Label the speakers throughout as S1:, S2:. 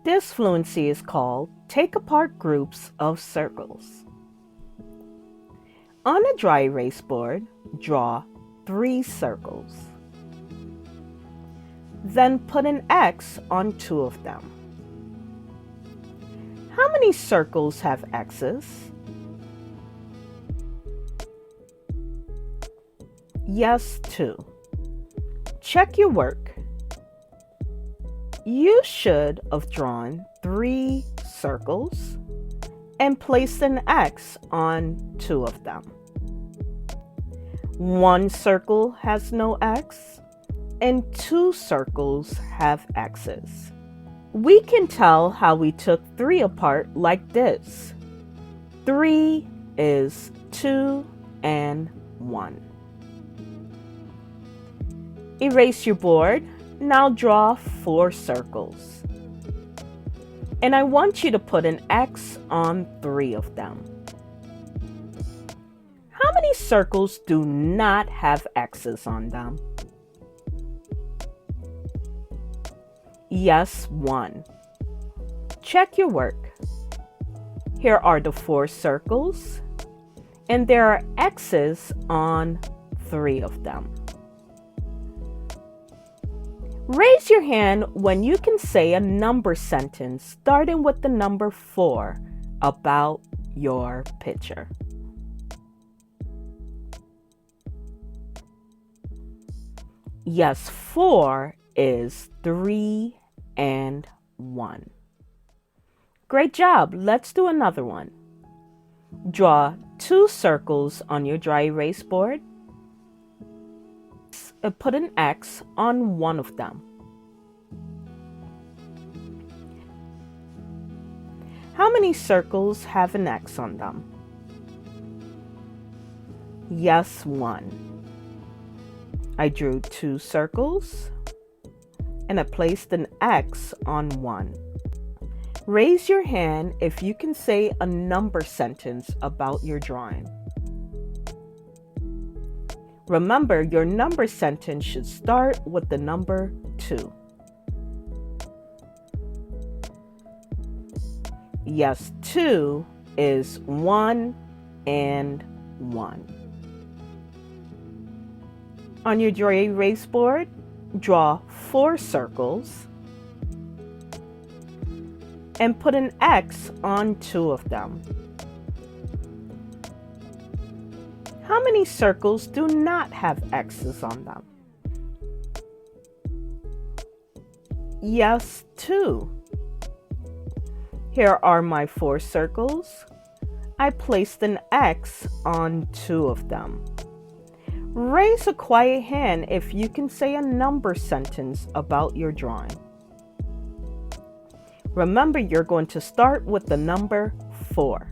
S1: This fluency is called take apart groups of circles. On a dry erase board, draw 3 circles. Then put an X on 2 of them. How many circles have X's? Yes, 2. Check your work. You should have drawn 3 circles and placed an X on 2 of them. 1 circle has no X and 2 circles have X's. We can tell how we took 3 apart like this. 3 is 2 and 1. Erase your board. Now draw 4 circles. And I want you to put an X on 3 of them. How many circles do not have X's on them? Yes, 1. Check your work. Here are the 4 circles, and there are X's on 3 of them. Raise your hand when you can say a number sentence starting with the number 4 about your picture. Yes, 4 is 3 and 1. Great job. Let's do another one. Draw 2 circles on your dry erase board. Put an X on 1 of them. How many circles have an X on them? Yes, 1. I drew 2 circles and I placed an X on 1. Raise your hand if you can say a number sentence about your drawing. Remember, your number sentence should start with the number 2. Yes, 2 is 1 and 1. On your dry erase board, draw 4 circles and put an X on 2 of them. How many circles do not have X's on them? Yes, 2. Here are my 4 circles. I placed an X on 2 of them. Raise a quiet hand if you can say a number sentence about your drawing. Remember, you're going to start with the number 4.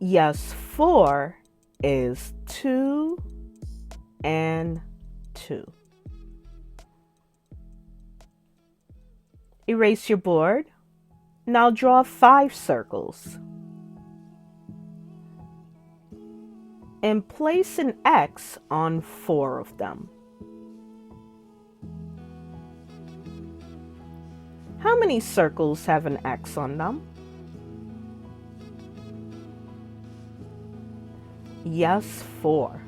S1: Yes, 4 is 2 and 2. Erase your board. Now draw 5 circles. And place an X on 4 of them. How many circles have an X on them? Yes, 4.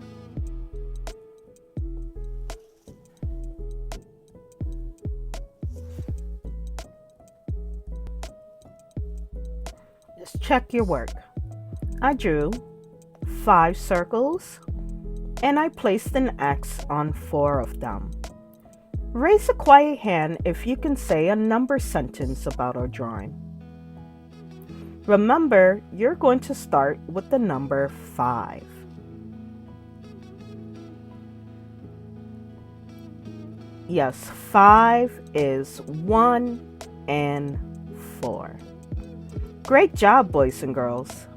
S1: Just check your work. I drew 5 circles and I placed an X on 4 of them. Raise a quiet hand if you can say a number sentence about our drawing. Remember, you're going to start with the number 5. Yes, 5 is 1 and 4. Great job, boys and girls.